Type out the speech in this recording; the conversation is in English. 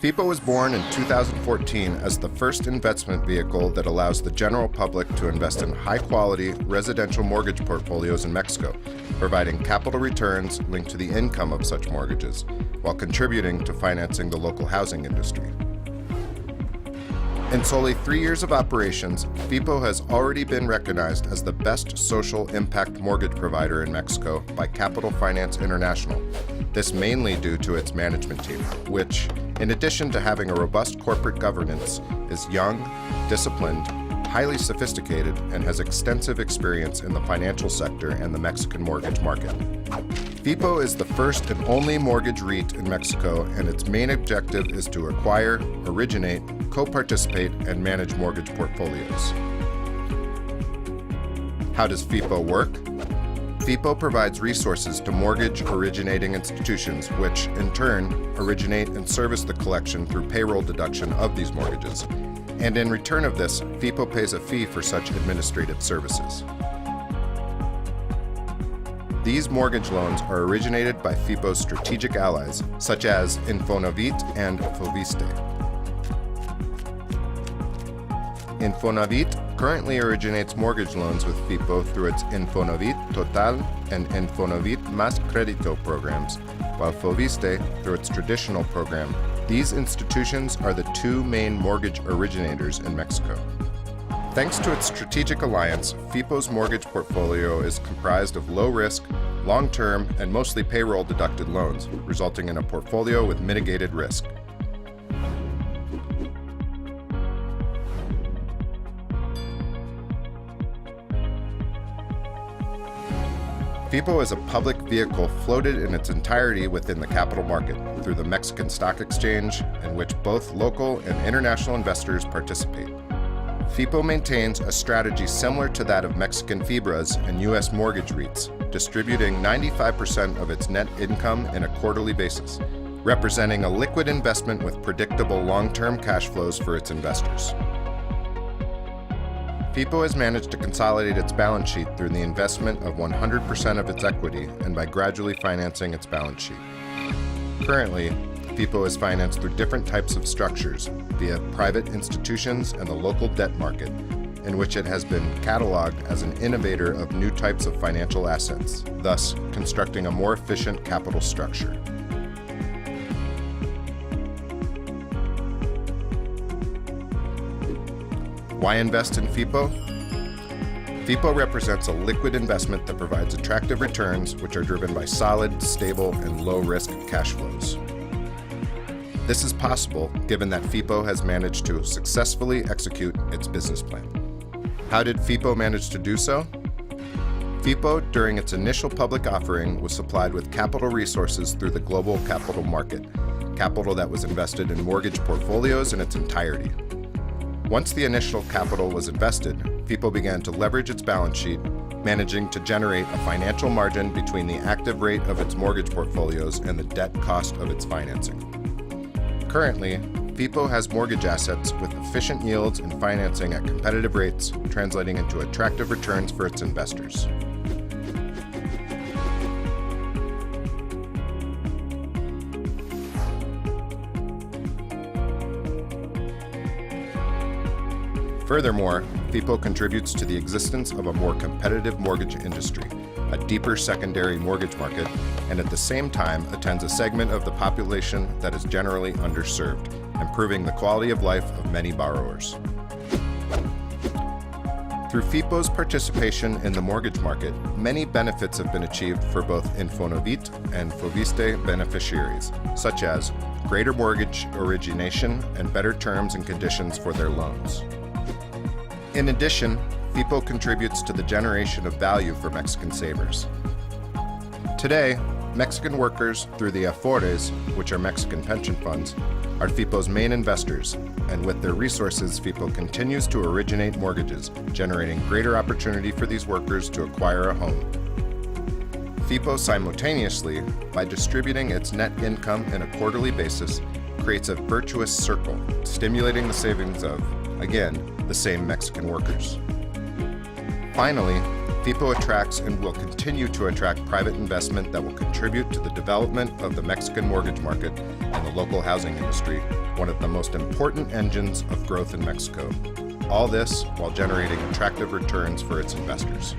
FHIPO was born in 2014 as the first investment vehicle that allows the general public to invest in high-quality residential mortgage portfolios in Mexico, providing capital returns linked to the income of such mortgages, while contributing to financing the local housing industry. In solely 3 years of operations, FHIPO has already been recognized as the best social impact mortgage provider in Mexico by Capital Finance International. This mainly due to its management team, which, in addition to having a robust corporate governance, is young, disciplined, highly sophisticated, and has extensive experience in the financial sector and the Mexican mortgage market. FHIPO is the first and only mortgage REIT in Mexico, and its main objective is to acquire, originate, co-participate, and manage mortgage portfolios. How does FHIPO work? FHIPO provides resources to mortgage originating institutions, which, in turn, originate and service the collection through payroll deduction of these mortgages. And in return of this, FHIPO pays a fee for such administrative services. These mortgage loans are originated by FHIPO's strategic allies, such as Infonavit and Foviste. Infonavit currently originates mortgage loans with FHIPO through its Infonavit Total and Infonavit Más Crédito programs, while Foviste through its traditional program. These institutions are the two main mortgage originators in Mexico. Thanks to its strategic alliance, FHIPO's mortgage portfolio is comprised of low-risk, long-term, and mostly payroll-deducted loans, resulting in a portfolio with mitigated risk. FHIPO is a public vehicle floated in its entirety within the capital market through the Mexican Stock Exchange, in which both local and international investors participate. FHIPO maintains a strategy similar to that of Mexican FIBRAs and U.S. mortgage REITs, distributing 95% of its net income in a quarterly basis, representing a liquid investment with predictable long-term cash flows for its investors. FHIPO has managed to consolidate its balance sheet through the investment of 100% of its equity and by gradually financing its balance sheet. Currently, FHIPO is financed through different types of structures via private institutions and the local debt market, in which it has been cataloged as an innovator of new types of financial assets, thus constructing a more efficient capital structure. Why invest in FHIPO? FHIPO represents a liquid investment that provides attractive returns which are driven by solid, stable, and low-risk cash flows. This is possible given that FHIPO has managed to successfully execute its business plan. How did FHIPO manage to do so? FHIPO, during its initial public offering, was supplied with capital resources through the global capital market, capital that was invested in mortgage portfolios in its entirety. Once the initial capital was invested, FHIPO began to leverage its balance sheet, managing to generate a financial margin between the active rate of its mortgage portfolios and the debt cost of its financing. Currently, FHIPO has mortgage assets with efficient yields and financing at competitive rates, translating into attractive returns for its investors. Furthermore, FHIPO contributes to the existence of a more competitive mortgage industry, a deeper secondary mortgage market, and at the same time attends a segment of the population that is generally underserved, improving the quality of life of many borrowers. Through FHIPO's participation in the mortgage market, many benefits have been achieved for both Infonavit and Foviste beneficiaries, such as greater mortgage origination and better terms and conditions for their loans. In addition, FHIPO contributes to the generation of value for Mexican savers. Today, Mexican workers, through the Afores, which are Mexican pension funds, are FHIPO's main investors, and with their resources, FHIPO continues to originate mortgages, generating greater opportunity for these workers to acquire a home. FHIPO simultaneously, by distributing its net income in a quarterly basis, creates a virtuous circle, stimulating the savings of, again, the same Mexican workers. Finally, FHIPO attracts and will continue to attract private investment that will contribute to the development of the Mexican mortgage market in the local housing industry, one of the most important engines of growth in Mexico. All this while generating attractive returns for its investors.